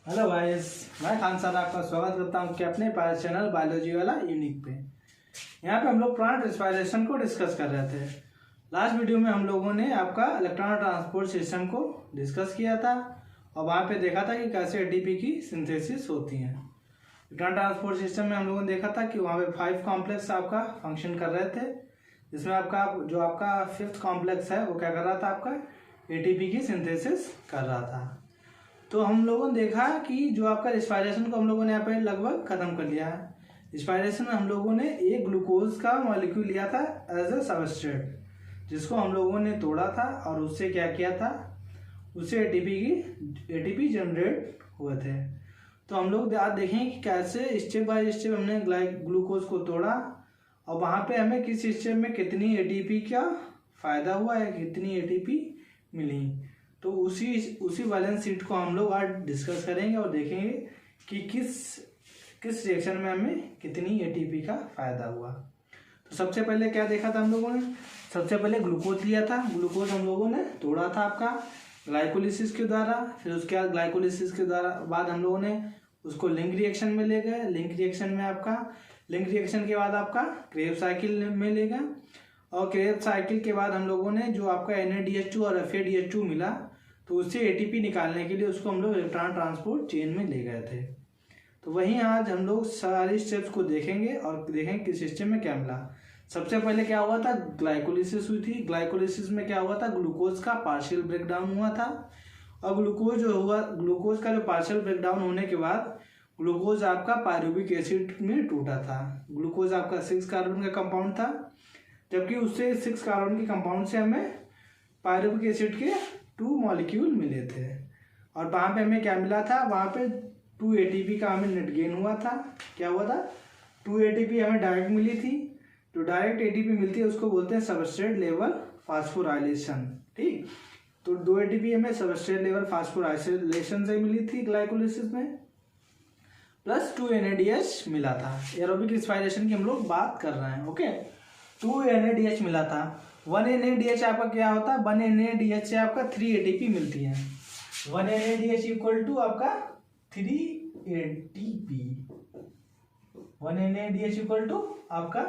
Hello guys, मैं Khan sir आपका स्वागत करता हूं कि अपने पास चैनल बायोलॉजी वाला यूनिक पे। यहाँ पे हम लोग प्लांट रेस्पिरेशन को डिस्कस कर रहे थे। लास्ट वीडियो में हम लोगों ने आपका इलेक्ट्रॉन ट्रांसपोर्ट सिस्टम को डिस्कस किया था और वहाँ पे देखा था कि कैसे एटीपी की सिंथेसिस होती है। इलेक्ट्रॉन ट्रांसपोर्ट सिस्टम में हम लोगों ने देखा था कि वहाँ पे 5 कॉम्प्लेक्स आपका फंक्शन कर रहे थे, जिसमें आपका जो आपका 5th कॉम्प्लेक्स है वो क्या कर रहा था, आपका एटीपी की सिंथेसिस कर रहा था। तो हम लोगों ने देखा कि जो आपका रेस्पिरेशन को हम लोगों ने यहाँ पे लगभग खत्म कर लिया है। रेस्पिरेशन में हम लोगों ने एक ग्लूकोज का मॉलिक्यूल लिया था एज ए सबस्ट्रेट, जिसको हम लोगों ने तोड़ा था और उससे क्या किया था, उससे एटीपी जनरेट हुए थे। तो हम लोग आज देखेंगे कि कैसे स्टेप बाय स्टेप हमने ग्लूकोज को तोड़ा और वहाँ पे हमें किस स्टेप में कितनी एटीपी का फायदा हुआ या कितनी एटीपी मिली। तो उसी बैलेंस शीट को हम लोग आज डिस्कस करेंगे और देखेंगे कि किस रिएक्शन में हमें कितनी एटीपी का फायदा हुआ। तो सबसे पहले क्या देखा था हम लोगों ने, सबसे पहले ग्लूकोज लिया था। ग्लूकोज हम लोगों ने तोड़ा था आपका ग्लाइकोलिसिस के द्वारा। फिर उसके बाद ग्लाइकोलिसिस के बाद हम लोगों ने उसको लिंक रिएक्शन में ले गए। लिंक रिएक्शन के बाद आपका क्रेब्स साइकिल में ले गए और क्रेब्स साइकिल के बाद हम लोगों ने जो आपका NADH2 और FADH2 मिला, तो उससे एटीपी निकालने के लिए उसको हम लोग इलेक्ट्रॉन ट्रांसपोर्ट चेन में ले गए थे। तो वहीं आज हम लोग सारी स्टेप्स को देखेंगे और देखेंगे कि सिस्टम में क्या मिला। सबसे पहले क्या हुआ था, ग्लाइकोलिसिस हुई थी। ग्लाइकोलिसिस में क्या हुआ था, ग्लूकोज का पार्शियल ब्रेकडाउन हुआ था और ग्लूकोज का जो पार्शियल ब्रेकडाउन होने के बाद ग्लूकोज आपका पायरुविक एसिड में टूटा था। ग्लूकोज आपका 6 कार्बन का कंपाउंड था, जबकि उससे 6 कार्बन के कंपाउंड से हमें पायरुविक एसिड के 2 मॉलिक्यूल मिले थे। और वहाँ पे हमें क्या मिला था, वहाँ पे 2 ATP का हमें नेट गेन हुआ था। क्या हुआ था, 2 ATP हमें डायरेक्ट मिली थी। जो डायरेक्ट ATP मिलती है उसको बोलते हैं सबस्ट्रेट लेवल फास्फोराइलेशन। ठीक, तो 2 ATP हमें सबस्ट्रेट लेवल फास्फोराइलेशन से मिली थी ग्लाइकोलिसिस में, प्लस 2 NADH मिला था। एरोबिक रेस्पिरेशन की हम लोग बात कर रहे हैं। ओके, 2 NADH मिला था। 1 NADH आपका क्या होता है, 1 NADH से आपका 3 ATP मिलती है। 1 NADH इक्वल टू आपका 3 ATP। 1 NADH इक्वल टू आपका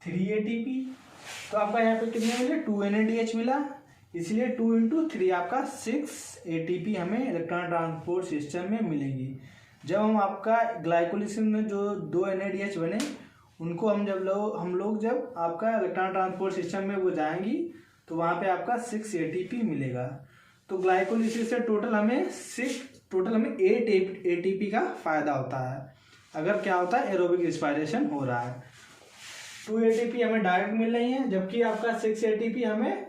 3 ATP। तो आपका यहाँ पे कितने मिले, 2 NADH मिला, इसलिए 2 × 3 आपका 6 ATP हमें इलेक्ट्रॉन ट्रांसपोर्ट सिस्टम में मिलेगी। जब हम आपका ग्लाइकोलिसिस में जो 2 NADH बने उनको हम जब आपका इलेक्ट्रॉन ट्रांसपोर्ट सिस्टम में वो जाएंगी तो वहाँ पे आपका 6 ATP मिलेगा। तो ग्लाइकोलिसिस से टोटल हमें 8 ATP का फायदा होता है अगर क्या होता है, एरोबिक रेस्पिरेशन हो रहा है। 2 ATP हमें डायरेक्ट मिल रही है, जबकि आपका 6 ATP हमें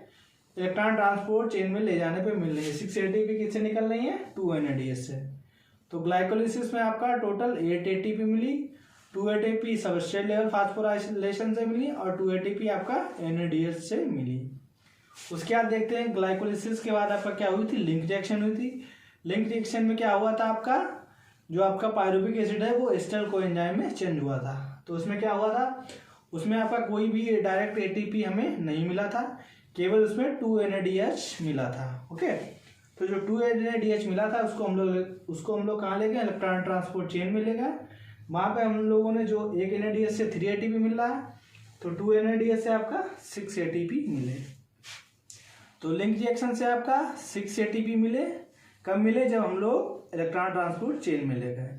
इलेक्ट्रॉन ट्रांसपोर्ट चेन में ले जाने पे मिल रही है। 6 ATP किससे निकल रही है, 2 NADH से। तो ग्लाइकोलिसिस में आपका टोटल 8 ATP मिली। 2 ATP सबस्ट्रेट लेवल फास्फोराइलेशन से मिली और 2 ATP आपका NADH से मिली। उसके बाद देखते हैं ग्लाइकोलिसिस के बाद आपका क्या हुई थी, लिंक रिएक्शन हुई थी। लिंक रिएक्शन में क्या हुआ था, आपका जो आपका पायरुविक एसिड है वो एस्टर कोएंजाइम में चेंज हुआ था। तो उसमें क्या हुआ था, उसमें आपका कोई भी डायरेक्ट ATP हमें नहीं मिला था, केवल उसमें 2 NADH मिला था। ओके, तो जो 2 NADH मिला था उसको हम लोग कहाँ ले गए, इलेक्ट्रॉन ट्रांसपोर्ट चेन में ले गए। वहाँ पे हम लोगों ने जो 1 NADH से 3 ATP मिल रहा है, तो 2 NADH से आपका 6 ATP मिले। तो लिंक रिएक्शन से आपका 6 ATP मिले। कब मिले, जब हम लोग इलेक्ट्रॉन ट्रांसपोर्ट चेन में ले गए।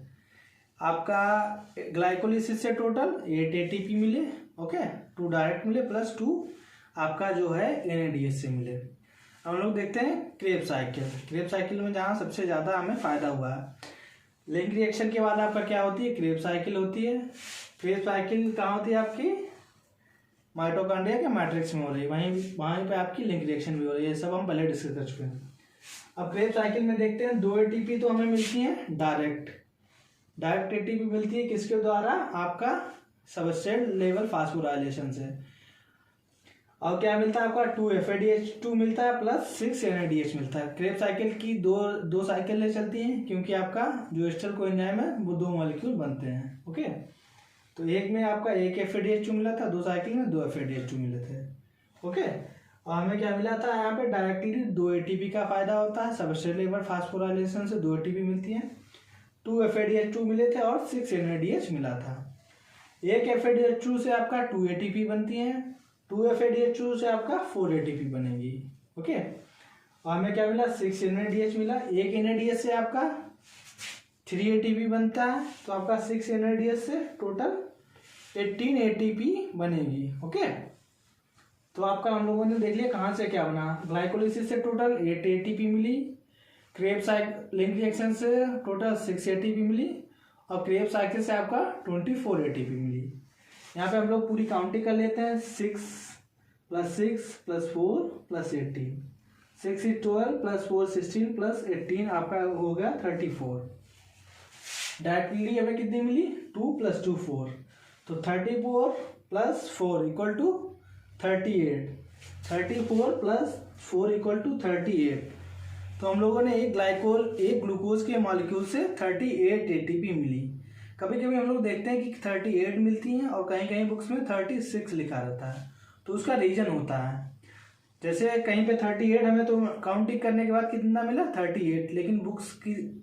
आपका ग्लाइकोलिसिस से टोटल 8 ATP मिले। ओके, 2 डायरेक्ट मिले प्लस 2 आपका जो है NADH से मिले। हम लोग देखते हैं क्रेब्स साइकिल में जहाँ सबसे ज़्यादा हमें फ़ायदा हुआ है। लिंक रिएक्शन के बाद आपका क्या होती है, क्रेब्स साइकिल होती है। क्रेब्स साइकिल कहाँ होती है, आपकी माइटोकॉन्ड्रिया के मैट्रिक्स में हो रही है, वहीं पे आपकी लिंक रिएक्शन भी हो रही है। सब हम पहले डिस्कस कर चुके हैं। अब क्रेब्स साइकिल में देखते हैं 2 ATP तो हमें मिलती है डायरेक्ट ATP मिलती है किसके द्वारा, आपका सबस्ट्रेट लेवल फास्फोराइलेशन से। और क्या मिलता है आपका, 2 FADH2 मिलता है प्लस 6 NADH मिलता है। क्रेब्स साइकिल की दो साइकिलें चलती हैं, क्योंकि आपका जो एस्टर कोएंजाइम है वो 2 मॉलिक्यूल बनते हैं। ओके, तो एक में आपका 1 FADH2 मिला था, 2 साइकिल में 2 FADH2 मिले थे। ओके, और हमें क्या मिला था, यहाँ पे डायरेक्टली 2 ATP का फायदा होता है। सबस्ट्रेट लेवल फास्फोराइलेशन से 2 ATP मिलती है। 2 FADH2 मिले थे और 6 NADH मिला था। एक FADH2 से आपका 2 ATP बनती है, 2 FADH2 से आपका 4 ATP बनेगी। ओके, और हमें क्या मिला, 6 NADH मिला। एक NADH से आपका 3 ATP बनता है, तो आपका 6 NADH से टोटल 18 ATP बनेगी। ओके, तो आपका हम लोगों ने देख लिया कहाँ से क्या बना। ग्लाइकोलिसिस से टोटल 8 ATP मिली, क्रेब साइक्लिंग रिएक्शन से टोटल 6 ATP मिली, और क्रेब साइकिल से आपका 24 ATP मिली। यहाँ पे हम लोग पूरी काउंटिंग कर लेते हैं। 6 + 6 + 4 + 18, 6 × 12 + 4 16 + 18 आपका हो गया 34। डायरेक्टली हमें कितनी मिली, 2 + 2 4, तो 34 + 4 = 38, 34 + 4 = 38। तो हम लोगों ने एक ग्लूकोज के मॉलिक्यूल से 38 ATP मिली। कभी कभी हम लोग देखते हैं कि 38 मिलती हैं और कहीं कहीं बुक्स में 36 लिखा रहता है, तो उसका रीजन होता है। जैसे कहीं पे 38 हमें तो काउंटिंग करने के बाद कितना मिला, 38, लेकिन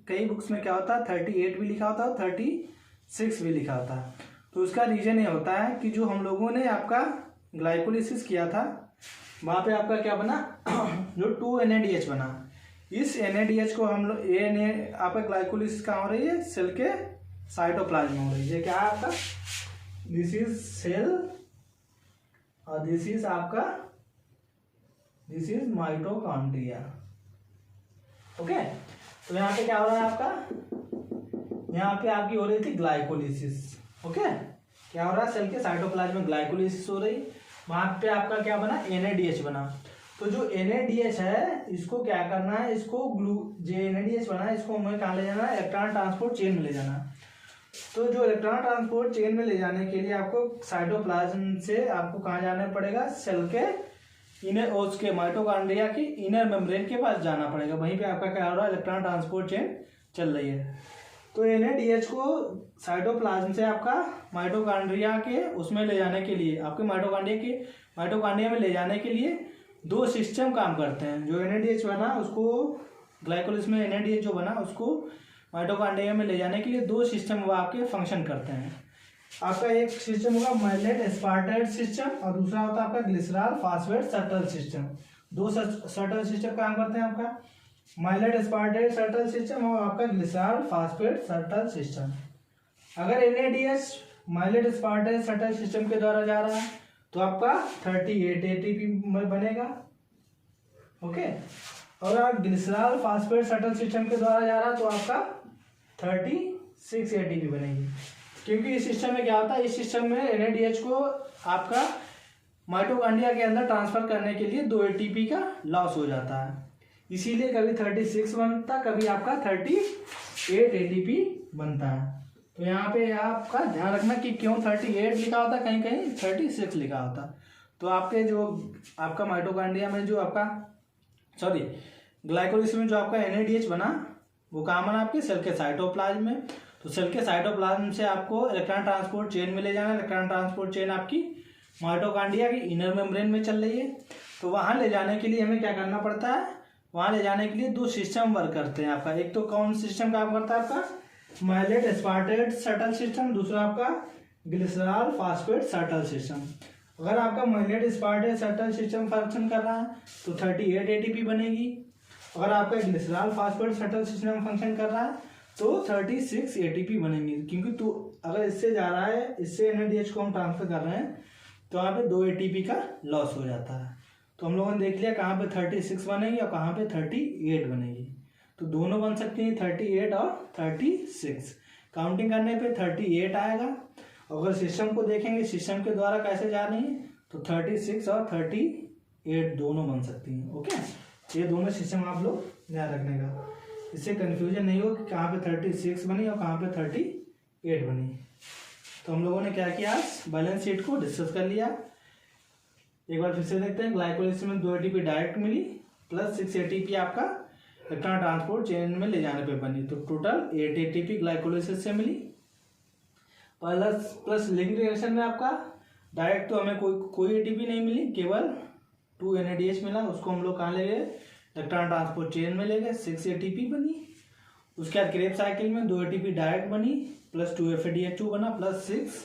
कई बुक्स में क्या होता है, 38 भी लिखा होता है, 36 भी लिखा होता है। तो उसका रीजन ये होता है कि जो हम लोगों ने आपका ग्लाइकोलिसिस किया था वहाँ पे आपका क्या बना जो 2 NADH बना। इस NADH को हम लोग आपका ग्लाइकोलिसिस कहाँ हो रही है, सेल के साइटोप्लाज्म में हो रही है। क्या है आपका, दिस इज सेल और दिस इज माइटोकॉन्ड्रिया। ओके, तो यहाँ पे क्या हो रहा है आपका, यहाँ पे आपकी हो रही थी ग्लाइकोलिसिस। ओके, क्या हो रहा है, सेल के साइटोप्लाज्म में ग्लाइकोलिसिस हो रही, वहां पे आपका क्या बना, NADH बना। तो जो NADH है इसको क्या करना है, इसको जो NADH बना है इसको हमें कहाँ ले जाना है, इलेक्ट्रॉन ट्रांसपोर्ट चेन में ले जाना। तो जो इलेक्ट्रॉन ट्रांसपोर्ट चेन में ले जाने के लिए आपको साइटोप्लाज्म से आपको कहाँ जाना पड़ेगा, सेल के उसके माइटोकॉन्ड्रिया की इनर मेम्ब्रेन के पास जाना पड़ेगा। वहीं पे आपका क्या हो रहा है, इलेक्ट्रॉन ट्रांसपोर्ट चेन चल रही है। तो NADH को साइटोप्लाज्म से आपका माइटोकॉन्ड्रिया के उसमें ले जाने के लिए, आपके माइटोकॉन्ड्रिया में ले जाने के लिए 2 सिस्टम काम करते हैं। जो NADH बना उसको ग्लाइकोलिसिस में NADH जो बना उसको माइटोकॉन्ड्रिया में ले जाने के लिए 2 सिस्टम वो आपके फंक्शन करते हैं। आपका एक सिस्टम होगा माइलेट एस्पार्टेट सिस्टम और दूसरा होता है आपका glycerol phosphate shuttle system. 2 shuttle system काम करते हैं, आपका माइलेट एस्पार्टेट शटल सिस्टम और आपका ग्लिसरॉल फॉस्फेट शटल सिस्टम। अगर NADH माइलेट एस्पार्टेट शटल सिस्टम के द्वारा जा रहा है तो आपका 38 ATP में बनेगा। ओके, और अगर ग्लिसरॉल फॉस्फेट शटल सिस्टम के द्वारा जा रहा है तो आपका 36 ATP बनेगी। क्योंकि इस सिस्टम में क्या होता है, इस सिस्टम में NADH को आपका माइटोकॉन्ड्रिया के अंदर ट्रांसफर करने के लिए 2 ATP का लॉस हो जाता है, इसीलिए कभी 36 बनता, कभी आपका 38 ATP बनता है। तो यहाँ पे आपका ध्यान रखना कि क्यों 38 लिखा होता, कहीं कहीं 36 लिखा होता। तो आपके जो आपका माइटोकॉन्ड्रिया में जो आपका ग्लाइकोलिसिस में जो आपका NADH बना वो कहाँ बना, आपके सेल के साइटोप्लाज्म में। तो सेल के साइटोप्लाज्म से आपको इलेक्ट्रॉन ट्रांसपोर्ट चेन में ले जाना। इलेक्ट्रॉन ट्रांसपोर्ट चेन आपकी माइटोकॉन्ड्रिया की इनर मेम्ब्रेन में चल रही है। तो वहाँ ले जाने के लिए हमें क्या करना पड़ता है, वहाँ ले जाने के लिए 2 सिस्टम वर्क करते हैं आपका। एक तो कौन सिस्टम काम करता है, आपका माइलेट एस्पार्टेट शटल सिस्टम, दूसरा आपका ग्लिसरॉल फॉस्फेट शटल सिस्टम। अगर आपका माइलेट एस्पार्टेट शटल सिस्टम फंक्शन कर रहा है तो 38 ATP बनेगी। अगर आपका glycerol phosphate shuttle system function कर रहा है तो 36 ATP बनेंगी। क्योंकि तो अगर इससे जा रहा है, इससे NADH को हम ट्रांसफर कर रहे हैं तो यहाँ पे 2 ATP का लॉस हो जाता है। तो हम लोगों ने देख लिया कहाँ पे 36 बनेगी और कहाँ पे 38 बनेगी। तो दोनों बन सकती हैं 38 और 36। काउंटिंग करने पे 38 आएगा। अगर सिस्टम को देखेंगे सिस्टम के द्वारा कैसे जा रही है तो 36 और 38 दोनों बन सकती हैं। ओके, ये दोनों सिस्टम आप लोग ध्यान रखने का, इससे कंफ्यूजन नहीं हो कि कहाँ पे 36 बनी और कहाँ पे 38 बनी। तो हम लोगों ने क्या किया, बैलेंस शीट को डिस्कस कर लिया। एक बार फिर से देखते हैं। ग्लाइकोलिसिस में 2 ATP डायरेक्ट मिली प्लस 6 ATP आपका इलेक्ट्रॉन ट्रांसपोर्ट चेन में ले जाने पे बनी। तो टोटल 8 ATP ग्लाइकोलिसिस से मिली। प्लस लिंक रिएक्शन में आपका डायरेक्ट तो हमें कोई ATP नहीं मिली, केवल 2 NADH मिला। उसको हम लोग कहाँ ले गए, इलेक्ट्रॉन ट्रांसपोर्ट चेन में ले गए, 6 ATP बनी। उसके बाद क्रेब साइकिल में 2 ATP डायरेक्ट बनी प्लस 2 FADH2 बना प्लस 6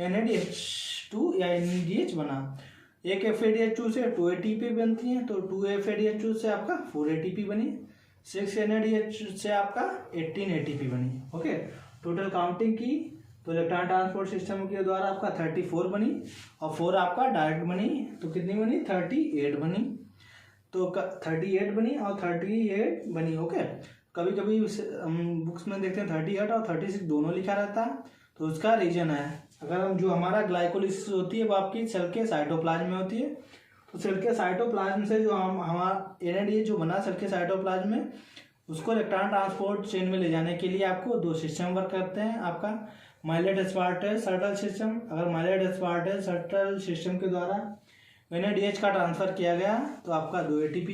NADH2 या NADH बना। एक FADH2 से 2 ATP बनती है, तो 2 FADH2 से आपका 4 ATP बनी, 6 NADH से आपका 18 ATP बनी। ओके, टोटल काउंटिंग की तो इलेक्ट्रॉन ट्रांसपोर्ट सिस्टम के द्वारा आपका 34 बनी और 4 आपका डायरेक्ट बनी, तो कितनी बनी 38 बनी। तो 38 बनी और 38 बनी। ओके, कभी कभी हम बुक्स में देखते हैं 38 और 36 दोनों लिखा रहता है, तो उसका रीजन है अगर हम जो हमारा ग्लाइकोलिसिस होती है वो आपकी सेल के साइटोप्लाज्म में होती है, तो सेल के साइटोप्लाज्म से जो हम हमारा NADH जो बना सेल के साइटोप्लाज्म में, उसको इलेक्ट्रॉन ट्रांसपोर्ट चेन में ले जाने के लिए आपको 2 सिस्टम वर्क करते हैं। आपका माइलेट एस्पार्टेट शटल सिस्टम, अगर माइलेट एस्पार्टेट शटल सिस्टम के द्वारा NADH का ट्रांसफर किया गया तो आपका 2 ATP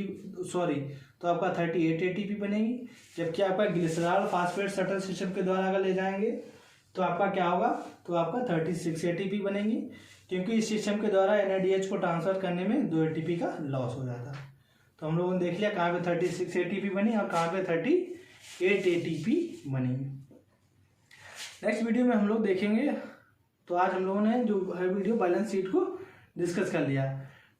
तो आपका 38 ATP बनेगी। जबकि आपका ग्लिसरॉल फास्फेट शटल सिस्टम के द्वारा अगर ले जाएंगे तो आपका क्या होगा, तो आपका 36 ATP बनेगी, क्योंकि इस सिस्टम के द्वारा NADH को ट्रांसफर करने में 2 ATP का लॉस हो जाता है। तो हम लोगों ने देख लिया कहाँ पे 36 ATP बनी और कहाँ पे 38 ATP बनी। नेक्स्ट वीडियो में हम लोग देखेंगे, तो आज हम लोगों ने जो है वीडियो बैलेंस शीट को डिस्कस कर लिया।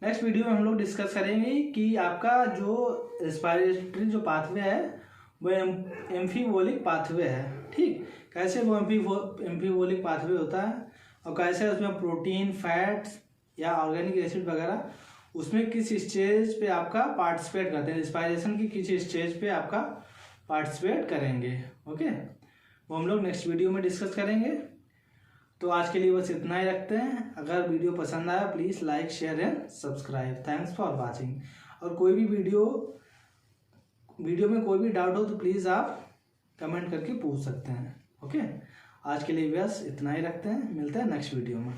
नेक्स्ट वीडियो में हम लोग डिस्कस करेंगे कि आपका जो रेस्पिरेटरी जो पाथवे है वो एम्फीबोलिक पाथवे है। ठीक, कैसे वो एम्फीबोलिक पाथवे होता है और कैसे उसमें प्रोटीन, फैट्स या ऑर्गेनिक एसिड वगैरह उसमें किस स्टेज पे आपका पार्टिसिपेट करते हैं, रेस्पिरेशन की किस स्टेज पे आपका पार्टिसिपेट करेंगे। ओके, वो हम लोग नेक्स्ट वीडियो में डिस्कस करेंगे। तो आज के लिए बस इतना ही रखते हैं। अगर वीडियो पसंद आया please like, share and subscribe. Thanks for watching. और कोई भी वीडियो में कोई भी डाउट हो तो प्लीज़ आप कमेंट करके पूछ सकते हैं। ओके, आज के लिए बस इतना ही रखते हैं, मिलते हैं नेक्स्ट वीडियो में।